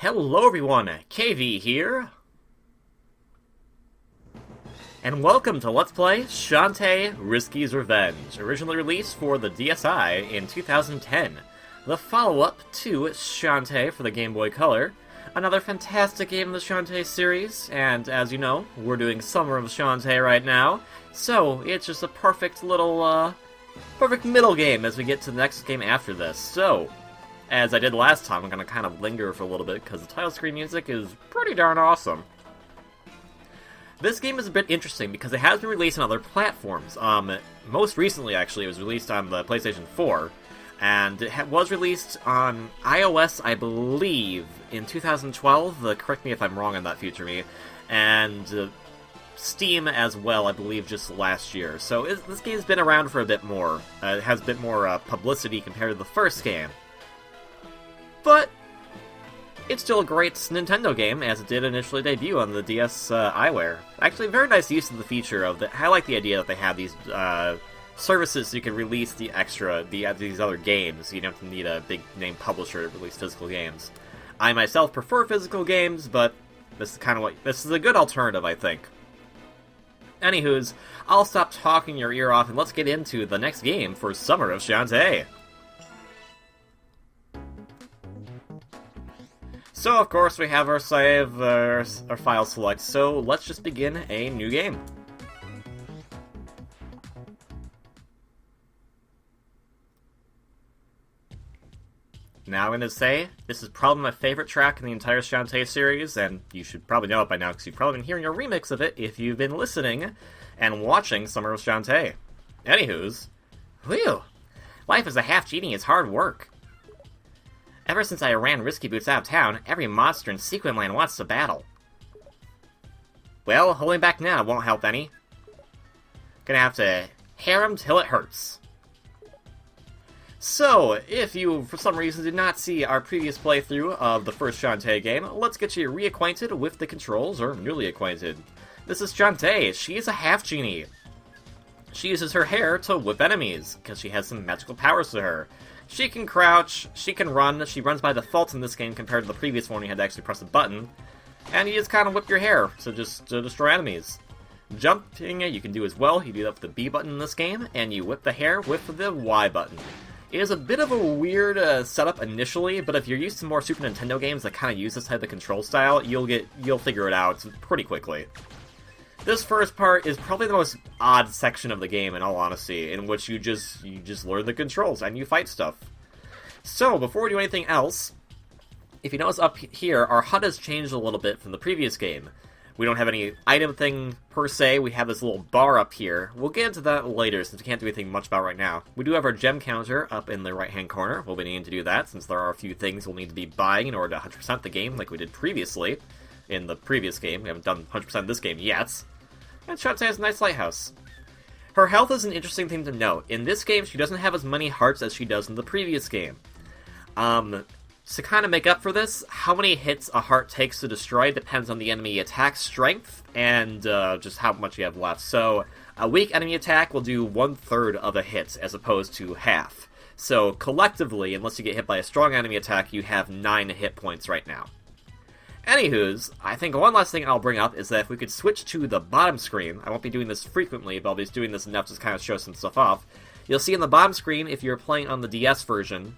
Hello everyone, KV here, and welcome to Let's Play Shantae Risky's Revenge, originally released for the DSi in 2010, the follow-up to Shantae for the Game Boy Color, another fantastic game in the Shantae series, and as you know, we're doing Summer of Shantae right now, so it's just a perfect little, perfect middle game as we get to the next game after this. So, as I did last time, I'm going to kind of linger for a little bit, because the title screen music is pretty darn awesome. This game is a bit interesting, because it has been released on other platforms. Most recently, actually, it was released on the PlayStation 4, and it was released on iOS, I believe, in 2012. Correct me if I'm wrong on that, future me. And Steam as well, I believe, just last year. So this game's been around for a bit more. It has a bit more publicity compared to the first game. But it's still a great Nintendo game, as it did initially debut on the DS iWare. Actually, very nice use of the feature of the. I like the idea that they have these services so you can release these other games. You don't need a big name publisher to release physical games. I myself prefer physical games, but this is a good alternative, I think. Anywho's, I'll stop talking your ear off and let's get into the next game for Summer of Shantae. So, of course, we have our save, our file select, so let's just begin a new game. Now I'm going to say, this is probably my favorite track in the entire Shantae series, and you should probably know it by now, because you've probably been hearing a remix of it if you've been listening and watching Summer of Shantae. Anywho's, whew, life as a half-genie is hard work. Ever since I ran Risky Boots out of town, every monster in Sequin Land wants to battle. Well, holding back now won't help any. Gonna have to harem till it hurts. So, if you, for some reason, did not see our previous playthrough of the first Shantae game, let's get you reacquainted with the controls, or newly acquainted. This is Shantae. She is a half-genie. She uses her hair to whip enemies, because she has some magical powers to her. She can crouch, she can run, she runs by default in this game compared to the previous one you had to actually press a button. And you just kind of whip your hair to destroy enemies. Jumping, you can do as well. You do that with the B button in this game, and you whip the hair with the Y button. It is a bit of a weird setup initially, but if you're used to more Super Nintendo games that kind of use this type of control style, you'll figure it out pretty quickly. This first part is probably the most odd section of the game, in all honesty, in which you just learn the controls and you fight stuff. So, before we do anything else, if you notice up here, our HUD has changed a little bit from the previous game. We don't have any item thing per se, we have this little bar up here. We'll get into that later, since we can't do anything much about right now. We do have our gem counter up in the right-hand corner. We'll be needing to do that, since there are a few things we'll need to be buying in order to 100% the game, like we did previously in the previous game. We haven't done 100% this game yet. And Shantae has a nice lighthouse. Her health is an interesting thing to note. In this game, she doesn't have as many hearts as she does in the previous game. To kind of make up for this, how many hits a heart takes to destroy depends on the enemy attack strength and just how much you have left. So, a weak enemy attack will do 1/3 of a hit as opposed to half. So, collectively, unless you get hit by a strong enemy attack, you have 9 hit points right now. Anywho's, I think one last thing I'll bring up is that if we could switch to the bottom screen, I won't be doing this frequently, but I'll be doing this enough to kind of show some stuff off. You'll see in the bottom screen, if you're playing on the DS version,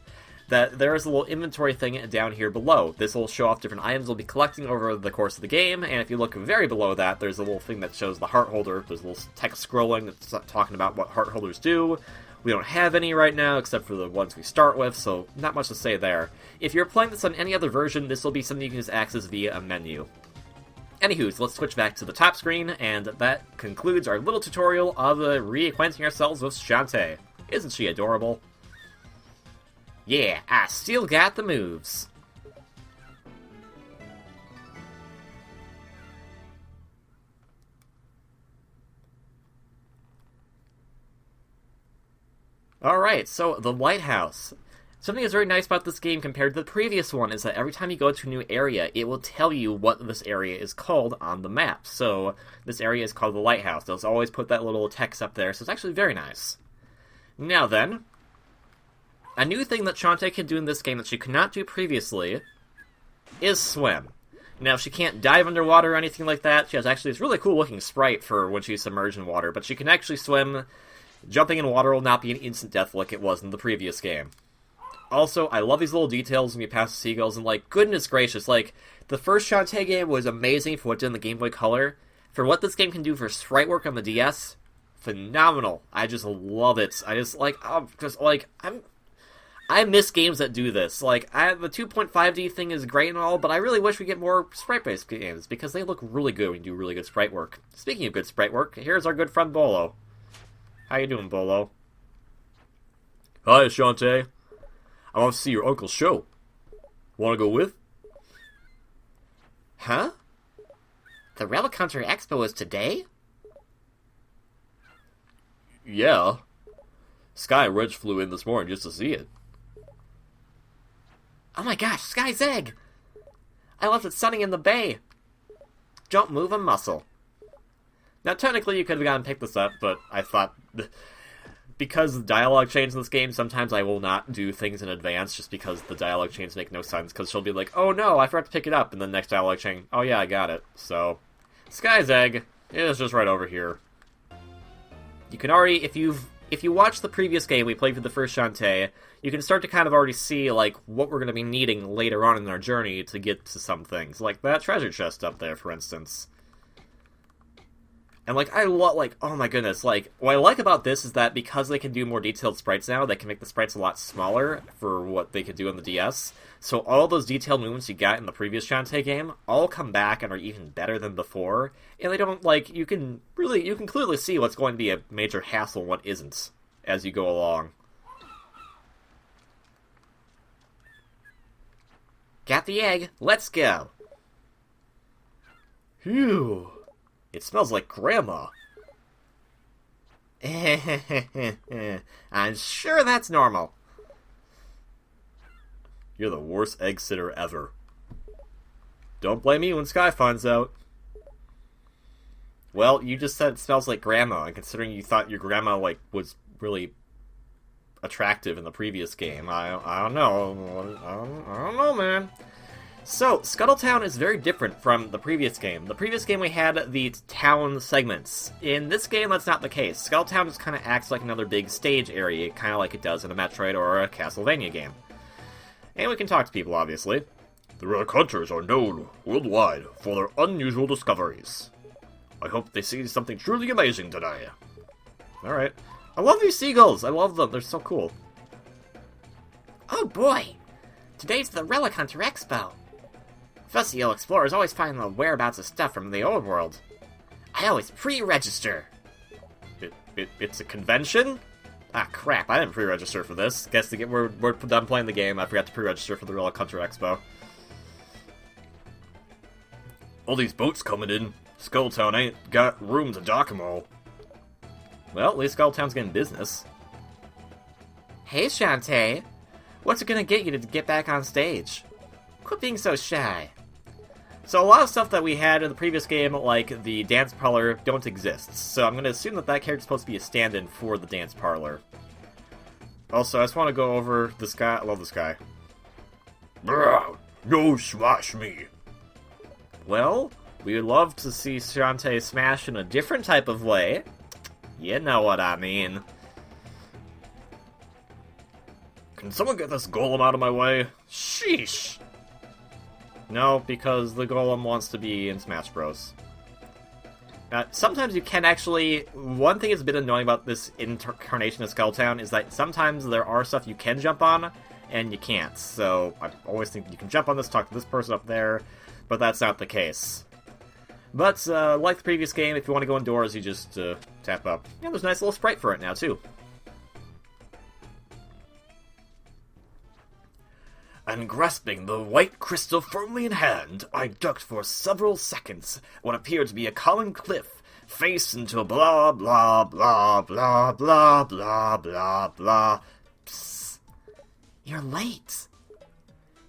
that there is a little inventory thing down here below. This will show off different items we'll be collecting over the course of the game, and if you look very below that, there's a little thing that shows the heart holder. There's a little text scrolling that's talking about what heart holders do. We don't have any right now, except for the ones we start with, so not much to say there. If you're playing this on any other version, this will be something you can just access via a menu. Anywho, let's switch back to the top screen, and that concludes our little tutorial of reacquainting ourselves with Shantae. Isn't she adorable? Yeah, I still got the moves. Alright, so the lighthouse. Something that's very nice about this game compared to the previous one is that every time you go to a new area, it will tell you what this area is called on the map. So, this area is called the lighthouse. They'll always put that little text up there, so it's actually very nice. Now then, a new thing that Shantae can do in this game that she could not do previously is swim. Now, she can't dive underwater or anything like that. She has actually this really cool-looking sprite for when she's submerged in water, but she can actually swim. Jumping in water will not be an instant death like it was in the previous game. Also, I love these little details when you pass the seagulls, and, like, goodness gracious, like, the first Shantae game was amazing for what it did in the Game Boy Color. For what this game can do for sprite work on the DS, phenomenal. I just love it. I miss games that do this. Like, the 2.5D thing is great and all, but I really wish we get more sprite-based games, because they look really good when you do really good sprite work. Speaking of good sprite work, here's our good friend Bolo. How you doing, Bolo? Hi, Shantae. I want to see your uncle's show. Want to go with? Huh? The Relic Hunter Expo is today? Yeah. Sky and Reg flew in this morning just to see it. Oh my gosh, Sky's egg! I left it sunning in the bay. Don't move a muscle. Now, technically, you could have gone and picked this up, but I thought, because the dialogue changed in this game, sometimes I will not do things in advance just because the dialogue changes make no sense, because she'll be like, oh no, I forgot to pick it up, and then next dialogue change, oh yeah, I got it. So, Sky's egg is just right over here. You can already, if you watch the previous game we played for the first Shantae, you can start to kind of already see, like, what we're going to be needing later on in our journey to get to some things. Like that treasure chest up there, for instance. And, like, oh my goodness, like, what I like about this is that because they can do more detailed sprites now, they can make the sprites a lot smaller for what they could do on the DS. So all those detailed movements you got in the previous Shantae game all come back and are even better than before. And they don't, like, you can clearly see what's going to be a major hassle and what isn't as you go along. Got the egg, let's go! Phew. It smells like Grandma. I'm sure that's normal. You're the worst egg sitter ever. Don't blame me when Sky finds out. Well, you just said it smells like Grandma, and considering you thought your grandma, like, was really attractive in the previous game, I don't know. I don't know, man. So, Scuttle Town is very different from the previous game. The previous game we had the town segments. In this game, that's not the case. Scuttle Town just kind of acts like another big stage area, kind of like it does in a Metroid or a Castlevania game. And we can talk to people, obviously. The Relic Hunters are known worldwide for their unusual discoveries. I hope they see something truly amazing today. Alright. I love these seagulls! I love them, they're so cool. Oh boy! Today's the Relic Hunter Expo. Fussy explorers always find the whereabouts of stuff from the old world. I always pre-register. It's a convention? Ah, crap, I didn't pre-register for this. Guess we're done playing the game, I forgot to pre-register for the Relic Hunter Expo. All these boats coming in. Scuttle Town ain't got room to dock 'em all. Well, at least Scuttle Town's getting business. Hey, Shantae. What's it gonna get you to get back on stage? Quit being so shy. So a lot of stuff that we had in the previous game, like the dance parlor, don't exist. So I'm going to assume that that character's supposed to be a stand-in for the dance parlor. Also, I just want to go over this guy. I love this guy. Bruh, no smash me. Well, we would love to see Shantae smash in a different type of way. You know what I mean. Can someone get this golem out of my way? Sheesh! No, because the golem wants to be in Smash Bros. Sometimes you can actually... One thing that's a bit annoying about this incarnation of Scuttle Town is that sometimes there are stuff you can jump on, and you can't. So, I always think you can jump on this, talk to this person up there, but that's not the case. But, like the previous game, if you want to go indoors, you just tap up. Yeah, there's a nice little sprite for it now, too. And grasping the white crystal firmly in hand, I ducked for several seconds what appeared to be a common cliff, face into blah blah blah blah blah blah blah blah. Psst. You're late.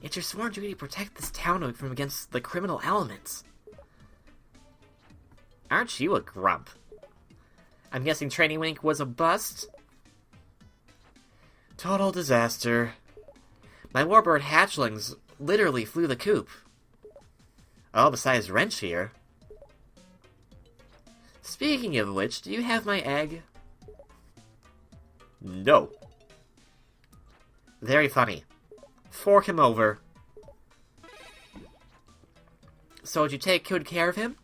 It's your sworn duty to protect this town from against the criminal elements. Aren't you a grump? I'm guessing Training Week was a bust? Total disaster. My warbird hatchlings literally flew the coop. Oh, besides Wrench here. Speaking of which, do you have my egg? No. Very funny. Fork him over. So did you take good care of him?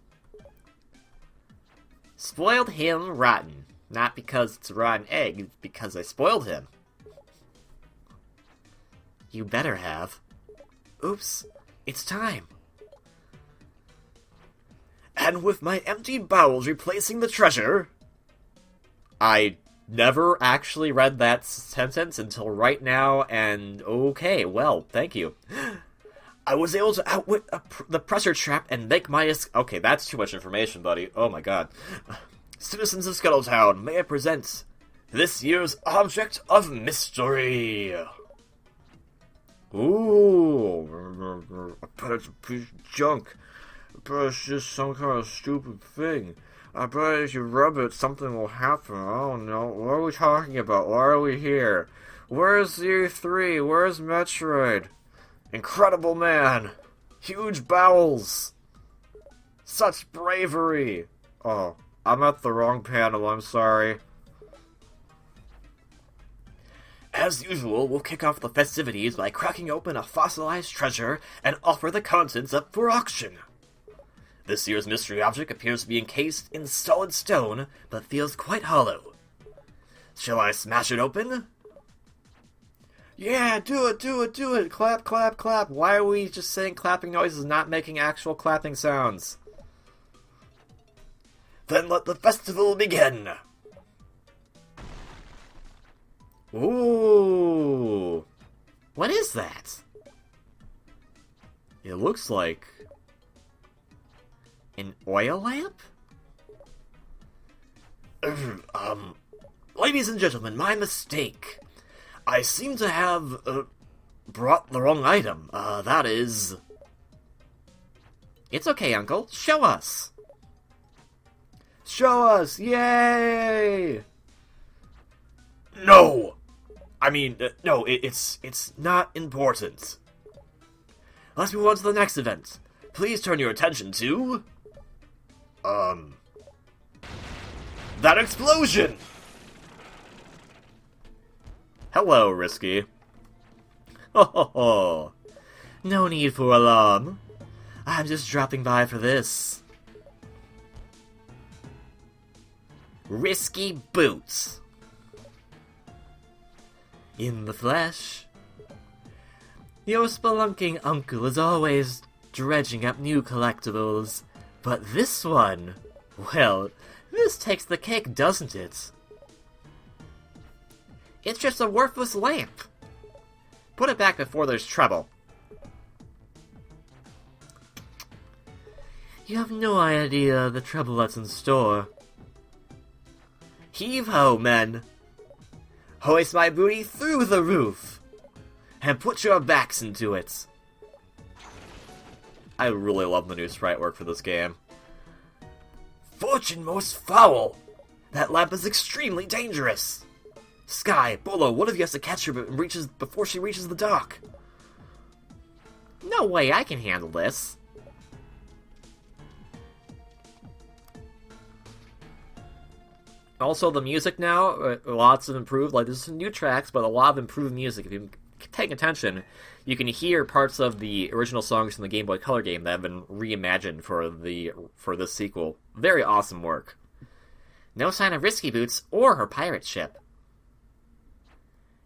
Spoiled him rotten. Not because it's a rotten egg, because I spoiled him. You better have. Oops, it's time. And with my empty bowels replacing the treasure... I never actually read that sentence until right now, and okay, well, thank you. I was able to outwit the pressure trap and make my... Okay, that's too much information, buddy. Oh my god. Citizens of Scuttle Town, may I present this year's object of mystery? Ooh. I bet it's a piece of junk. I bet it's just some kind of stupid thing. I bet if you rub it, something will happen. I don't know. What are we talking about? Why are we here? Where's E3? Where's Metroid? Incredible man. Huge bowels. Such bravery. Oh, I'm at the wrong panel. I'm sorry. As usual, we'll kick off the festivities by cracking open a fossilized treasure and offer the contents up for auction. This year's mystery object appears to be encased in solid stone, but feels quite hollow. Shall I smash it open? Yeah, do it! Clap, clap, clap! Why are we just saying clapping noises, not making actual clapping sounds? Then let the festival begin! Ooh! What is that? It looks like... an oil lamp? Ladies and gentlemen, my mistake. I seem to have, brought the wrong item. That is... It's okay, Uncle. Show us! Show us! Yay! No! I mean, no, it's not important. Let's move on to the next event. Please turn your attention to... that explosion! Hello, Risky. Ho ho ho. No need for alarm. I'm just dropping by for this. Risky boots. In the flesh. Your spelunking uncle is always dredging up new collectibles, but this one, well, this takes the cake, doesn't it? It's just a worthless lamp. Put it back before there's trouble. You have no idea the trouble that's in store. Heave-ho, men! Hoist my booty through the roof! And put your backs into it! I really love the new sprite work for this game. Fortune most foul! That lamp is extremely dangerous! Sky, Bolo, one of you has to catch her before she reaches the dock. No way, I can handle this. Also, the music now, lots of improved, like, there's some new tracks, but a lot of improved music. If you pay attention, you can hear parts of the original songs from the Game Boy Color game that have been reimagined for this sequel. Very awesome work. No sign of Risky Boots or her pirate ship.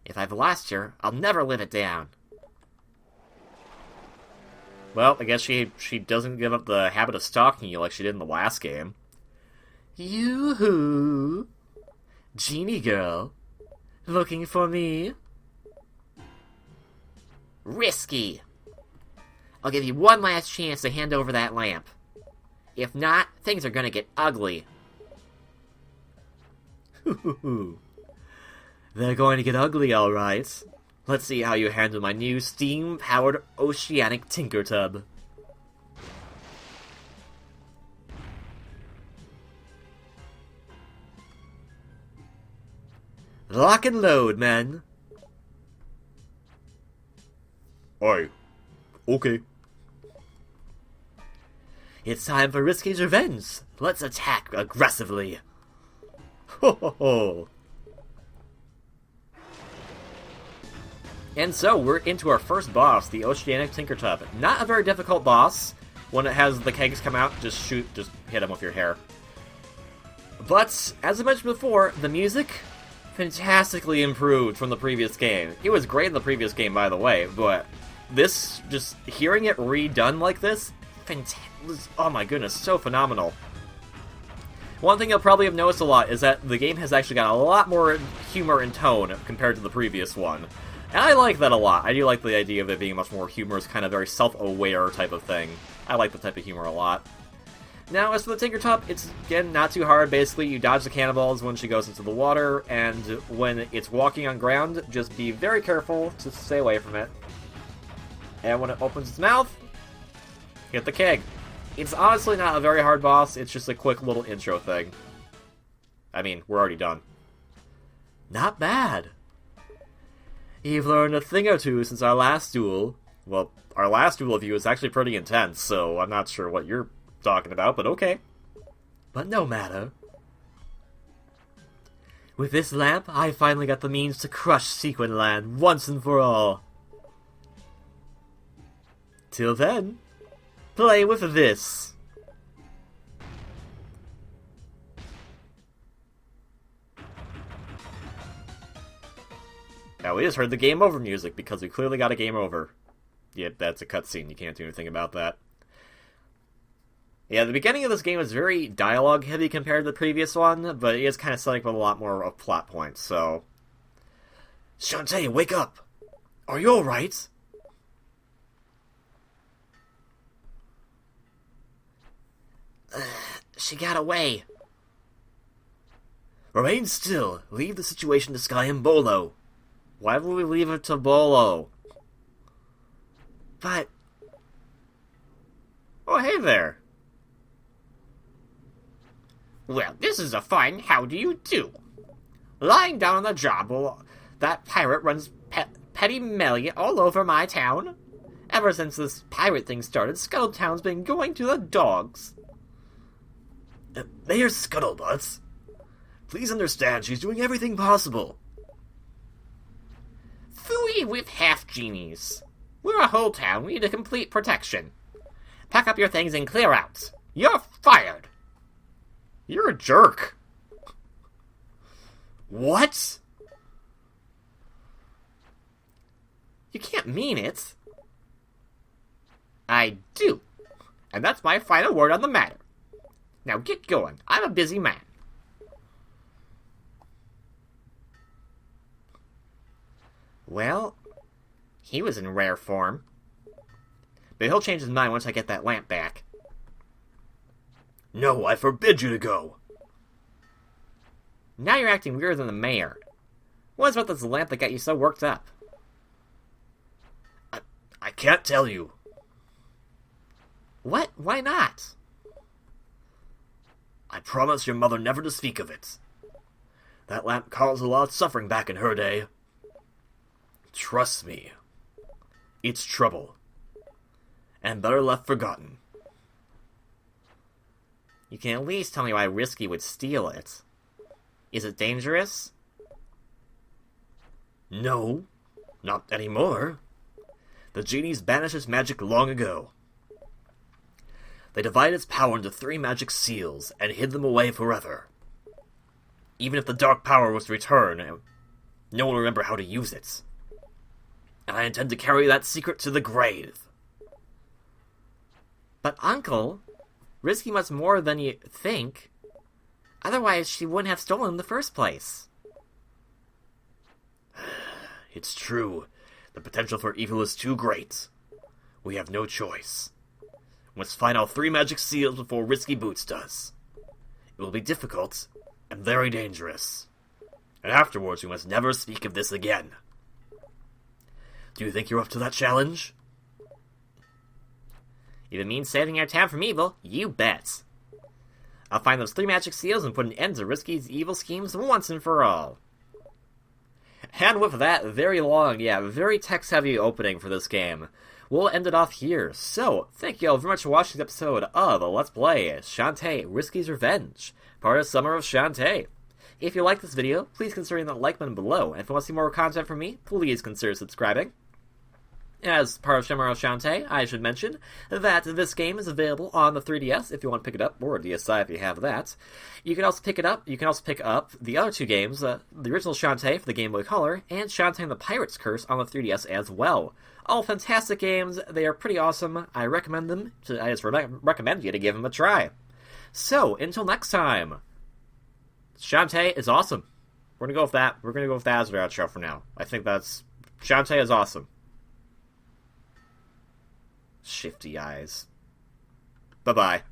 If I've lost her, I'll never live it down. Well, I guess she doesn't give up the habit of stalking you like she did in the last game. Yoo-hoo! Genie girl, looking for me? Risky! I'll give you one last chance to hand over that lamp. If not, things are gonna get ugly. They're going to get ugly, alright. Let's see how you handle my new steam-powered oceanic tinker tub. Lock and load, men. Aye. Okay. It's time for Risky's revenge. Let's attack aggressively. Ho ho ho. And so, we're into our first boss, the Oceanic Tinkertub. Not a very difficult boss. When it has the kegs come out, just hit him with your hair. But, as I mentioned before, the music, fantastically improved from the previous game. It was great in the previous game, by the way, but this, just hearing it redone like this, oh my goodness, so phenomenal. One thing you'll probably have noticed a lot is that the game has actually got a lot more humor and tone compared to the previous one. And I like that a lot. I do like the idea of it being much more humorous, kind of very self-aware type of thing. I like the type of humor a lot. Now, as for the Tinkertub, it's, again, not too hard. Basically, you dodge the cannonballs when she goes into the water, and when it's walking on ground, just be very careful to stay away from it. And when it opens its mouth, hit the keg. It's honestly not a very hard boss, it's just a quick little intro thing. I mean, we're already done. Not bad. You've learned a thing or two since our last duel. Well, our last duel of you was actually pretty intense, so I'm not sure what you're talking about, but okay. But no matter. With this lamp, I finally got the means to crush Sequin Land once and for all. Till then, play with this. Now, we just heard the game over music because we clearly got a game over. Yep, that's a cutscene. You can't do anything about that. Yeah, the beginning of this game is very dialogue-heavy compared to the previous one, but it is kind of setting up with a lot more of plot points, so... Shantae, wake up! Are you alright? She got away. Remain still. Leave the situation to Sky and Bolo. Why would we leave it to Bolo? But... Oh, hey there. Well, this is a fine how do you do. Lying down on the job while that pirate runs petty melly all over my town. Ever since this pirate thing started, Scuttle Town's been going to the dogs. They are scuttlebutts. Please understand, she's doing everything possible. Phooey with half-genies. We're a whole town, we need a complete protection. Pack up your things and clear out. You're fired. You're a jerk. What? You can't mean it. I do. And that's my final word on the matter. Now get going. I'm a busy man. Well, he was in rare form. But he'll change his mind once I get that lamp back. No, I forbid you to go. Now you're acting weirder than the mayor. What is about this lamp that got you so worked up? I can't tell you. What? Why not? I promise your mother never to speak of it. That lamp caused a lot of suffering back in her day. Trust me. It's trouble. And better left forgotten. You can at least tell me why Risky would steal it. Is it dangerous? No, not anymore. The genies banished its magic long ago. They divided its power into 3 magic seals and hid them away forever. Even if the dark power was to return, no one will remember how to use it. And I intend to carry that secret to the grave. But Uncle, Risky much more than you think. Otherwise, she wouldn't have stolen in the first place. It's true. The potential for evil is too great. We have no choice. We must find all 3 magic seals before Risky Boots does. It will be difficult and very dangerous. And afterwards, we must never speak of this again. Do you think you're up to that challenge? If it means saving our town from evil, you bet. I'll find those 3 magic seals and put an end to Risky's evil schemes once and for all. And with that very long, very text-heavy opening for this game, we'll end it off here. So, thank you all very much for watching this episode of Let's Play Shantae Risky's Revenge, part of Summer of Shantae. If you like this video, please consider hitting that like button below, and if you want to see more content from me, please consider subscribing. As part of Summer of Shantae, I should mention that this game is available on the 3DS if you want to pick it up, or DSi if you have that. You can also pick it up. You can also pick up the other two games, the original Shantae for the Game Boy Color, and Shantae and the Pirate's Curse on the 3DS as well. All fantastic games. They are pretty awesome. I recommend them. I just recommend you to give them a try. So, until next time, Shantae is awesome. We're gonna go with that. We're gonna go with that as our outro for now. I think that's Shantae is awesome. Shifty eyes. Bye-bye.